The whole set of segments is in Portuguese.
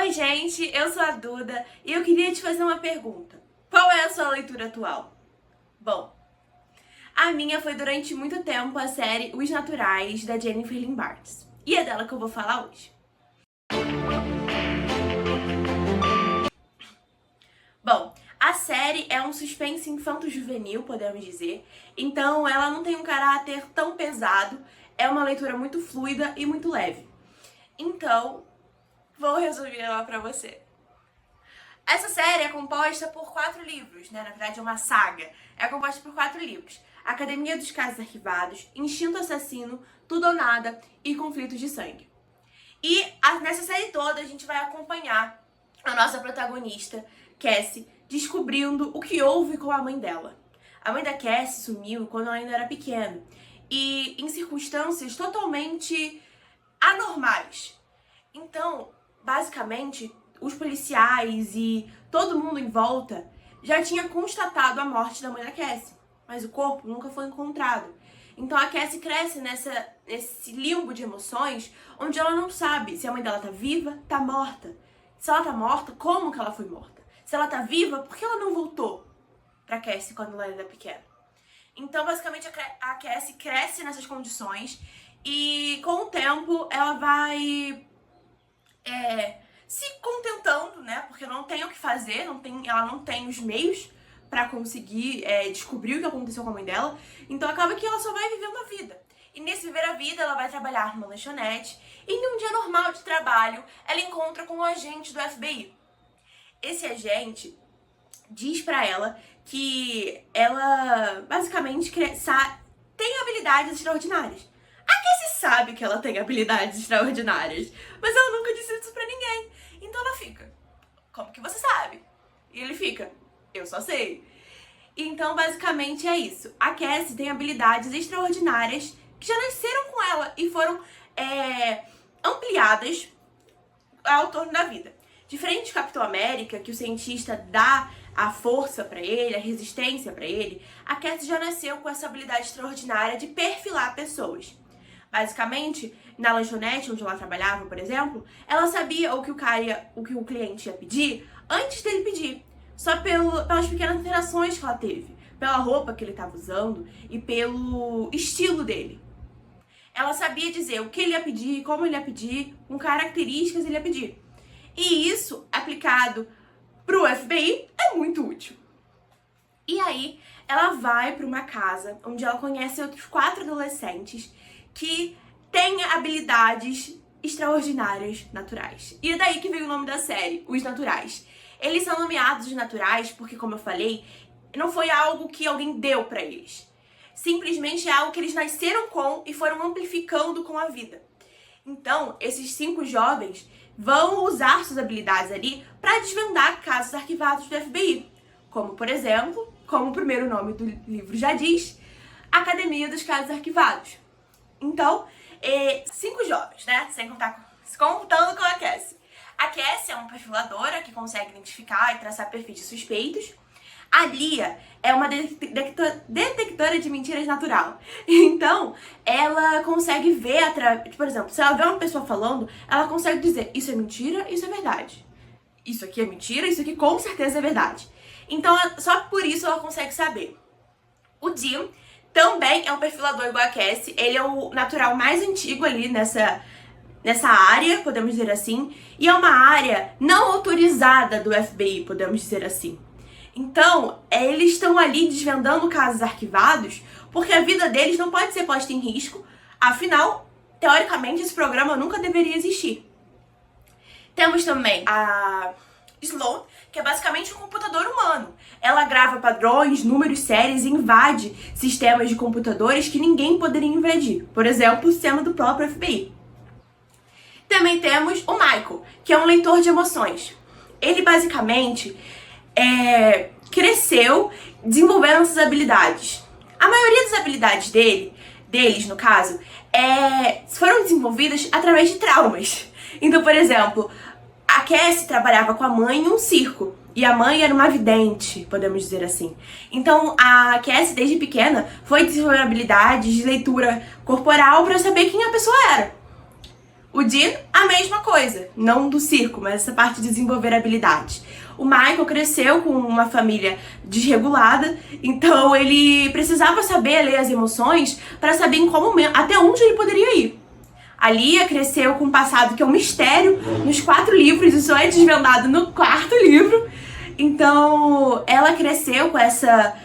Oi, gente, eu sou a Duda e eu queria te fazer uma pergunta. Qual é a sua leitura atual? Bom, a minha foi durante muito tempo a série Os Naturais, da Jennifer Lynn Barnes. E é dela que eu vou falar hoje. Bom, a série é um suspense infanto-juvenil, podemos dizer. Então, ela não tem um caráter tão pesado, é uma leitura muito fluida e muito leve. Então, vou resumir ela pra você. Essa série é composta por 4 livros, né? Na verdade é uma saga. É composta por 4 livros. Academia dos Casos Arquivados, Instinto Assassino, Tudo ou Nada e Conflitos de Sangue. E nessa série toda a gente vai acompanhar a nossa protagonista, Cassie, descobrindo o que houve com a mãe dela. A mãe da Cassie sumiu quando ela ainda era pequena e em circunstâncias totalmente anormais. Então, basicamente, os policiais e todo mundo em volta já tinha constatado a morte da mãe da Cassie, mas o corpo nunca foi encontrado. Então a Cassie cresce nesse limbo de emoções, onde ela não sabe se a mãe dela tá viva, tá morta. Se ela tá morta, como que ela foi morta? Se ela tá viva, por que ela não voltou pra Cassie quando ela era pequena? Então, basicamente, a Cassie cresce nessas condições e, com o tempo, ela vai se contentando, né? Porque não tem o que fazer, ela não tem os meios pra conseguir descobrir o que aconteceu com a mãe dela. Então acaba que ela só vai vivendo a vida. E nesse viver a vida, ela vai trabalhar numa lanchonete. E em um dia normal de trabalho, ela encontra com um agente do FBI. Esse agente diz pra ela que ela, basicamente, tem habilidades extraordinárias. A Cassie sabe que ela tem habilidades extraordinárias, mas ela nunca disse isso pra ninguém. Então ela fica, como que você sabe? E ele fica, eu só sei. Então, basicamente, é isso. A Cassie tem habilidades extraordinárias que já nasceram com ela e foram ampliadas ao torno da vida. Diferente do Capitão América, que o cientista dá a força pra ele, a resistência pra ele, a Cassie já nasceu com essa habilidade extraordinária de perfilar pessoas. Basicamente, na lanchonete onde ela trabalhava, por exemplo, ela sabia o que o cliente ia pedir antes dele pedir. Só pelas pequenas interações que ela teve, pela roupa que ele estava usando e pelo estilo dele. Ela sabia dizer o que ele ia pedir, como ele ia pedir, com características ele ia pedir. E isso, aplicado pro FBI, é muito útil. E aí, ela vai para uma casa onde ela conhece outros 4 adolescentes que têm habilidades extraordinárias naturais. E é daí que veio o nome da série, Os Naturais. Eles são nomeados de naturais porque, como eu falei, não foi algo que alguém deu pra eles. Simplesmente é algo que eles nasceram com e foram amplificando com a vida. Então, esses 5 jovens vão usar suas habilidades ali pra desvendar casos arquivados do FBI. Como, por exemplo, como o primeiro nome do livro já diz, Academia dos Casos Arquivados. Então, 5 jovens, né? Contando com a Cassie. A Cassie é uma perfiladora que consegue identificar e traçar perfis de suspeitos. A Lia é uma detectora de mentiras natural. Então, ela consegue ver, por exemplo, se ela vê uma pessoa falando, ela consegue dizer, isso é mentira, isso é verdade. Isso aqui é mentira, isso aqui com certeza é verdade. Então, só por isso ela consegue saber. O Jim também é um perfilador igual a Cassie. Ele é o natural mais antigo ali nessa área, podemos dizer assim. E é uma área não autorizada do FBI, podemos dizer assim. Então, eles estão ali desvendando casos arquivados porque a vida deles não pode ser posta em risco. Afinal, teoricamente, esse programa nunca deveria existir. Temos também a Sloan, que é basicamente um computador humano. Ela grava padrões, números, séries e invade sistemas de computadores que ninguém poderia invadir. Por exemplo, o sistema do próprio FBI. Também temos o Michael, que é um leitor de emoções. Ele basicamente cresceu desenvolvendo essas habilidades. A maioria das habilidades deles, no caso, foram desenvolvidas através de traumas. Então, por exemplo, a Cassie trabalhava com a mãe em um circo. E a mãe era uma vidente, podemos dizer assim. Então, a Cassie, desde pequena, foi desenvolvendo habilidades de leitura corporal para saber quem a pessoa era. O Dean, a mesma coisa, não do circo, mas essa parte de desenvolver habilidades. O Michael cresceu com uma família desregulada, então ele precisava saber ler as emoções para saber em qual momento, até onde ele poderia ir. A Lia cresceu com um passado que é um mistério nos 4 livros, e só é desvendado no 4º livro. Então, ela cresceu com essa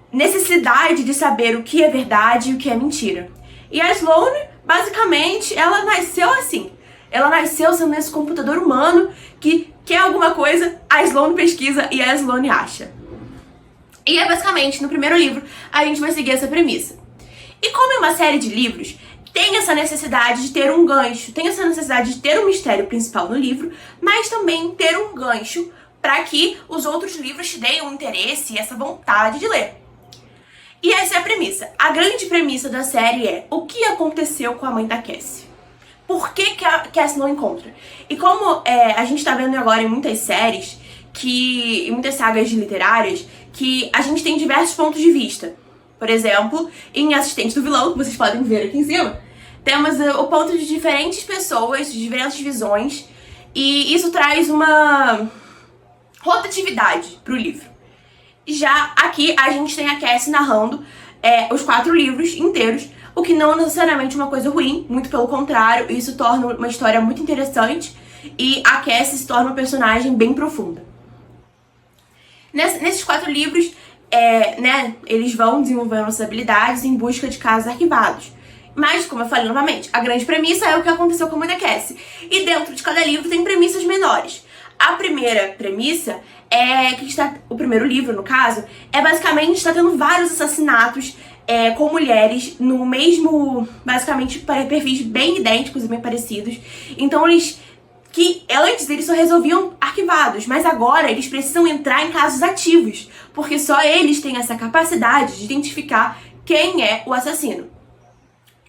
necessidade de saber o que é verdade e o que é mentira. E a Sloane, basicamente, ela nasceu assim. Ela nasceu sendo esse computador humano que quer alguma coisa, a Sloane pesquisa e a Sloane acha. E é basicamente, no primeiro livro, a gente vai seguir essa premissa. E como é uma série de livros, tem essa necessidade de ter um gancho, tem essa necessidade de ter um mistério principal no livro, mas também ter um gancho para que os outros livros te deem um interesse e essa vontade de ler. E essa é a premissa. A grande premissa da série é o que aconteceu com a mãe da Cassie. Por que a Cassie não encontra? E como a gente tá vendo agora em muitas séries, em muitas sagas literárias, que a gente tem diversos pontos de vista. Por exemplo, em Assistente do Vilão, que vocês podem ver aqui em cima, temos o ponto de diferentes pessoas, de diferentes visões, e isso traz uma rotatividade pro livro. Já aqui a gente tem a Cassie narrando os 4 livros inteiros, o que não é necessariamente uma coisa ruim, muito pelo contrário, isso torna uma história muito interessante e a Cassie se torna uma personagem bem profunda. Nesses 4 livros, eles vão desenvolvendo essas habilidades em busca de casos arquivados. Mas, como eu falei novamente, a grande premissa é o que aconteceu com a mãe da Cassie. E dentro de cada livro tem premissas menores. A primeira premissa o primeiro livro, no caso, basicamente está tendo vários assassinatos com mulheres no mesmo, basicamente, perfis bem idênticos e bem parecidos. Então antes eles só resolviam arquivados, mas agora eles precisam entrar em casos ativos, porque só eles têm essa capacidade de identificar quem é o assassino.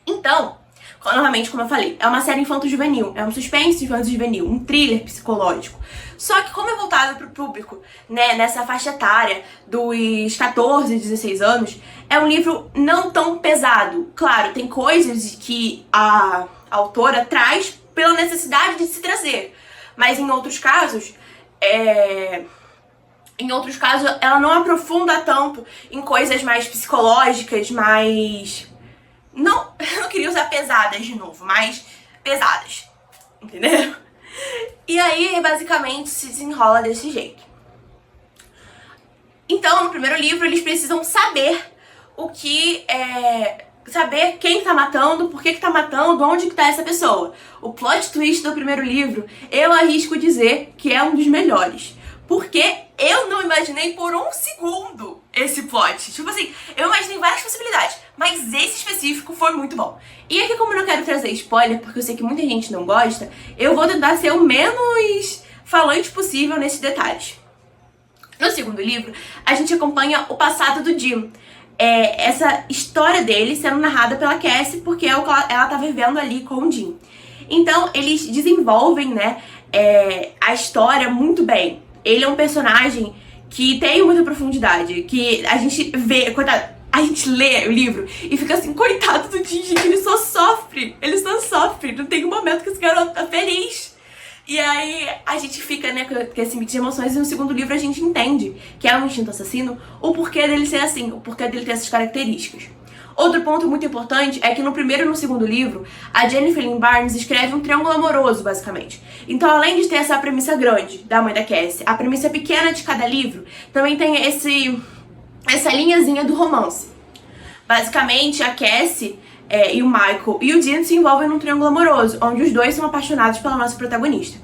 Então, novamente, como eu falei, é uma série infanto-juvenil, é um suspense infanto-juvenil, um thriller psicológico. Só que como é voltado para o público, nessa faixa etária dos 14 e 16 anos, é um livro não tão pesado. Claro, tem coisas que a autora traz pela necessidade de se trazer, mas em outros casos, ela não aprofunda tanto em coisas mais psicológicas, mais... eu não queria usar pesadas de novo, mas pesadas, entendeu? E aí, basicamente, se desenrola desse jeito. Então, no primeiro livro, eles precisam saber saber quem tá matando, por que tá matando, onde que tá essa pessoa. O plot twist do primeiro livro, eu arrisco dizer que é um dos melhores. Porque eu não imaginei por um segundo esse plot. Tipo assim, eu imaginei várias possibilidades, mas esse específico foi muito bom. E aqui, como eu não quero trazer spoiler, porque eu sei que muita gente não gosta, eu vou tentar ser o menos falante possível nesses detalhes. No segundo livro, a gente acompanha o passado do Jim. Essa história dele sendo narrada pela Cassie, porque é o que ela tá vivendo ali com o Jim. Então, eles desenvolvem, a história muito bem. Ele é um personagem que tem muita profundidade, que a gente vê, coitado, a gente lê o livro e fica assim, coitado do Jim, gente, ele só sofre, não tem um momento que esse garoto tá feliz. E aí a gente fica, com esse mix de emoções, e no segundo livro a gente entende que é um instinto assassino, o porquê dele ser assim, o porquê dele ter essas características. Outro ponto muito importante é que no primeiro e no segundo livro, a Jennifer Lynn Barnes escreve um triângulo amoroso, basicamente. Então, além de ter essa premissa grande da mãe da Cassie, a premissa pequena de cada livro, também tem essa linhazinha do romance. Basicamente, a Cassie e o Michael e o Dean se envolvem num triângulo amoroso, onde os dois são apaixonados pela nossa protagonista.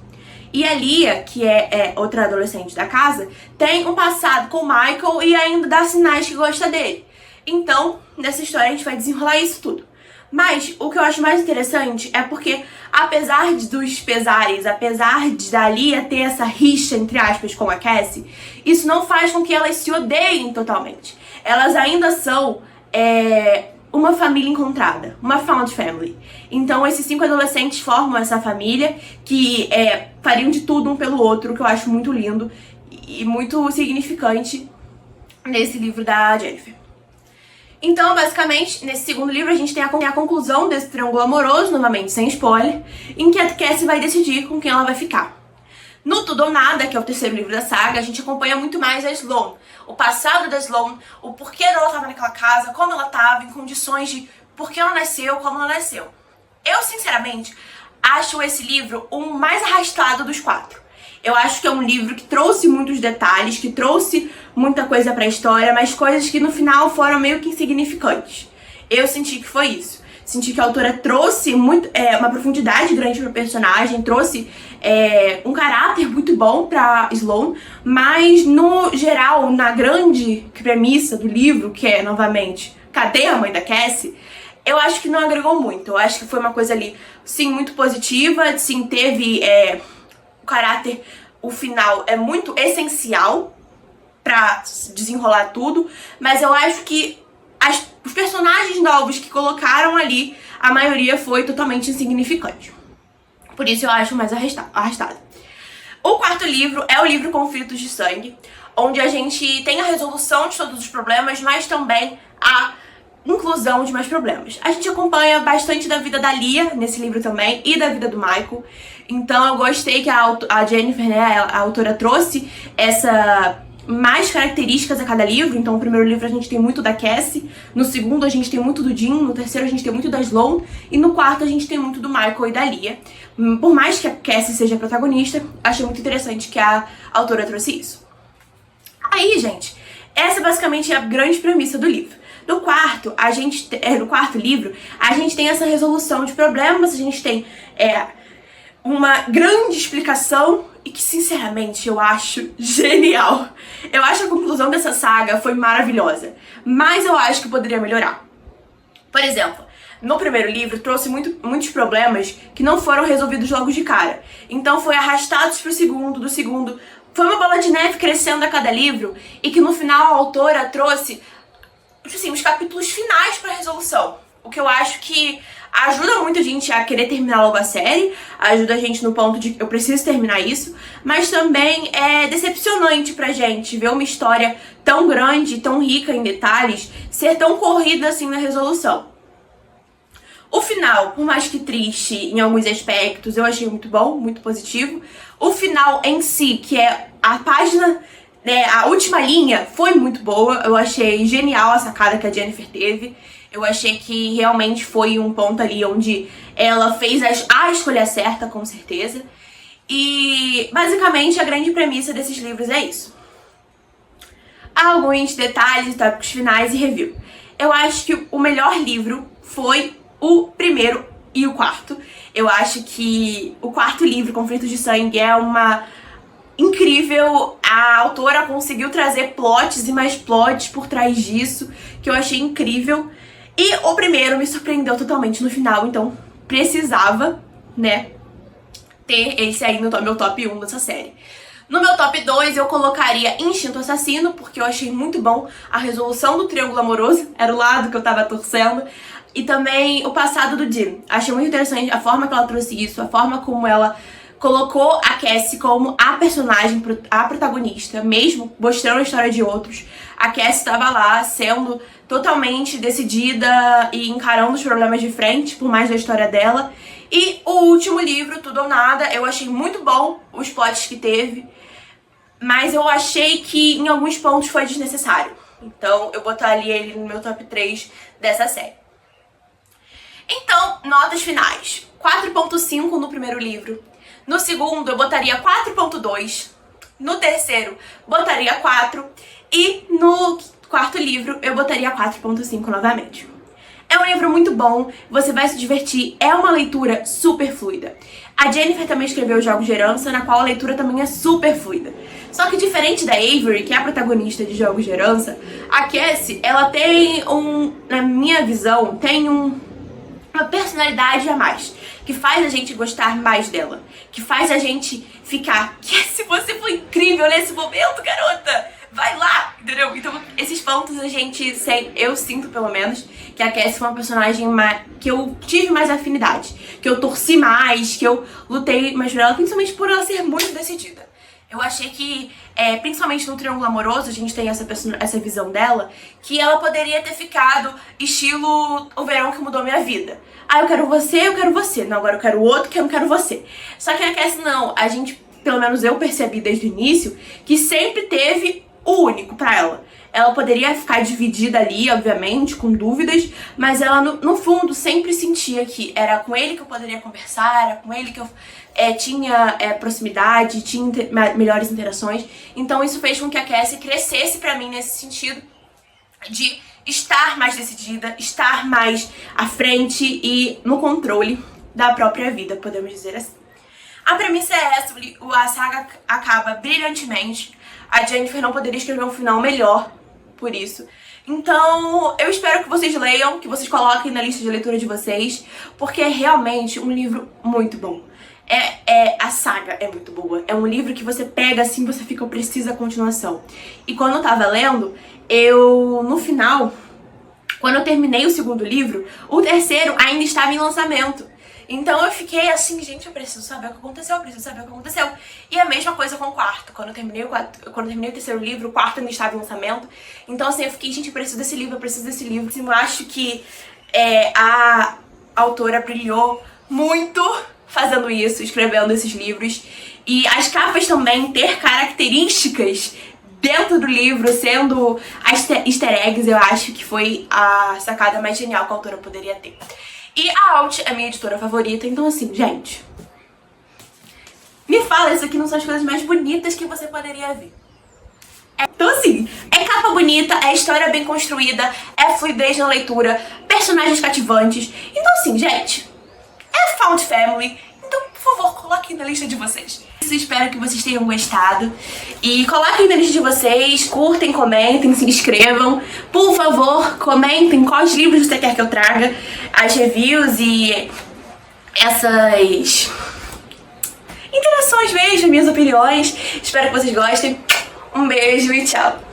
E a Lia, que é outra adolescente da casa, tem um passado com o Michael e ainda dá sinais que gosta dele. Então, nessa história a gente vai desenrolar isso tudo. Mas o que eu acho mais interessante é porque, apesar dos pesares, apesar da Lia ter essa rixa, entre aspas, com a Cassie, isso não faz com que elas se odeiem totalmente. Elas ainda são uma família encontrada, uma found family. Então esses 5 adolescentes formam essa família que fariam de tudo um pelo outro, que eu acho muito lindo e muito significante nesse livro da Jennifer. Então, basicamente, nesse segundo livro a gente tem a conclusão desse triângulo amoroso, novamente sem spoiler, em que a Cassie vai decidir com quem ela vai ficar. No Tudo ou Nada, que é o terceiro livro da saga, a gente acompanha muito mais a Sloane. O passado da Sloane, o porquê dela estava naquela casa, como ela estava, em condições de por que ela nasceu, como ela nasceu. Eu, sinceramente, acho esse livro o mais arrastado dos 4. Eu acho que é um livro que trouxe muitos detalhes, que trouxe muita coisa pra história, mas coisas que no final foram meio que insignificantes. Eu senti que foi isso. Senti que a autora trouxe uma profundidade grande pro personagem, trouxe um caráter muito bom pra Sloane, mas no geral, na grande premissa do livro, que é, novamente, cadê a mãe da Cassie? Eu acho que não agregou muito. Eu acho que foi uma coisa ali, sim, muito positiva, sim, teve o caráter, o final é muito essencial pra desenrolar tudo, mas eu acho que os personagens novos que colocaram ali, a maioria foi totalmente insignificante. Por isso eu acho mais arrastado. O quarto livro é o livro Conflitos de Sangue, onde a gente tem a resolução de todos os problemas, mas também a inclusão de mais problemas. A gente acompanha bastante da vida da Lia nesse livro também e da vida do Michael. Então eu gostei que a Jennifer, né, a autora, trouxe mais características a cada livro. Então no primeiro livro a gente tem muito da Cassie, no segundo a gente tem muito do Jim, no terceiro a gente tem muito da Sloane e no quarto a gente tem muito do Michael e da Lia. Por mais que a Cassie seja a protagonista, achei muito interessante que a autora trouxe isso. Aí, gente, essa basicamente é a grande premissa do livro. No quarto livro, a gente tem essa resolução de problemas, a gente tem uma grande explicação e que, sinceramente, eu acho genial. Eu acho que a conclusão dessa saga foi maravilhosa, mas eu acho que poderia melhorar. Por exemplo, no primeiro livro trouxe muitos problemas que não foram resolvidos logo de cara. Então foi arrastados pro segundo, do segundo. Foi uma bola de neve crescendo a cada livro e que no final a autora trouxe, assim, os capítulos finais pra resolução. O que eu acho que ajuda muito a gente a querer terminar logo a série, ajuda a gente no ponto de eu preciso terminar isso, mas também é decepcionante pra gente ver uma história tão grande, tão rica em detalhes, ser tão corrida assim na resolução. O final, por mais que triste em alguns aspectos, eu achei muito bom, muito positivo. O final em si, que é a página, né, a última linha, foi muito boa. Eu achei genial a sacada que a Jennifer teve. Eu achei que realmente foi um ponto ali onde ela fez a escolha certa, com certeza. E basicamente a grande premissa desses livros é isso. Há alguns detalhes, tópicos finais e review. Eu acho que o melhor livro foi o primeiro e o quarto. Eu acho que o quarto livro, Conflitos de Sangue, é uma incrível. A autora conseguiu trazer plots e mais plots por trás disso, que eu achei incrível. E o primeiro me surpreendeu totalmente no final, então precisava, né, ter esse aí no meu top 1 dessa série. No meu top 2 eu colocaria Instinto Assassino, porque eu achei muito bom a resolução do triângulo amoroso, era o lado que eu tava torcendo. E também o passado do Jim. Achei muito interessante a forma que ela trouxe isso, a forma como ela colocou a Cassie como a personagem, a protagonista, mesmo mostrando a história de outros. A Cassie estava lá sendo totalmente decidida e encarando os problemas de frente, por mais da história dela. E o último livro, Tudo ou Nada, eu achei muito bom os plots que teve, mas eu achei que em alguns pontos foi desnecessário. Então eu botaria ele no meu top 3 dessa série. Então, notas finais. 4.5 no primeiro livro. No segundo, eu botaria 4.2. No terceiro, botaria 4. E no quarto livro, eu botaria 4.5 novamente. É um livro muito bom, você vai se divertir, é uma leitura super fluida. A Jennifer também escreveu Jogos de Herança, na qual a leitura também é super fluida. Só que diferente da Avery, que é a protagonista de Jogos de Herança, a Cassie, ela tem na minha visão, tem uma personalidade a mais, que faz a gente gostar mais dela, que faz a gente ficar, Cassie, você foi incrível nesse momento, garota! Vai lá, entendeu? Então, esses pontos eu sinto pelo menos, que a Cassie foi uma personagem que eu tive mais afinidade, que eu torci mais, que eu lutei mais por ela, principalmente por ela ser muito decidida. Eu achei que, principalmente no Triângulo Amoroso, a gente tem essa visão dela, que ela poderia ter ficado estilo O Verão que Mudou Minha Vida. Ah, eu quero você. Não, agora eu quero o outro que eu não quero você. Só que a Cassie não, a gente, pelo menos eu percebi desde o início, que sempre teve o único pra ela. Ela poderia ficar dividida ali, obviamente, com dúvidas, mas ela, no fundo, sempre sentia que era com ele que eu poderia conversar, era com ele que eu tinha proximidade, tinha melhores interações. Então isso fez com que a Cassie crescesse pra mim nesse sentido de estar mais decidida, estar mais à frente e no controle da própria vida, podemos dizer assim. A premissa é essa, a saga acaba brilhantemente. A Jennifer não poderia escrever um final melhor por isso. Então, eu espero que vocês leiam, que vocês coloquem na lista de leitura de vocês, porque é realmente um livro muito bom. A saga é muito boa. É um livro que você pega assim, você fica, eu preciso da continuação. E quando eu tava lendo, no final, quando eu terminei o segundo livro, o terceiro ainda estava em lançamento. Então eu fiquei assim, gente, eu preciso saber o que aconteceu, E a mesma coisa com o quarto. Quando eu terminei o terceiro livro, o quarto ainda estava em lançamento. Então assim, eu fiquei, gente, eu preciso desse livro. Eu acho que a autora brilhou muito fazendo isso, escrevendo esses livros. E as capas também ter características dentro do livro, sendo as easter eggs, eu acho que foi a sacada mais genial que a autora poderia ter. E a Alt é minha editora favorita, então assim, gente, me fala, isso aqui não são as coisas mais bonitas que você poderia ver. Então assim, é capa bonita, é história bem construída, é fluidez na leitura, personagens cativantes. Então assim, gente, é Found Family, então por favor, coloquem na lista de vocês. Espero que vocês tenham gostado. E coloquem na lista de vocês, curtem, comentem, se inscrevam. Por favor, comentem quais livros você quer que eu traga, as reviews e essas interações mesmo, minhas opiniões. Espero que vocês gostem. Um beijo e tchau!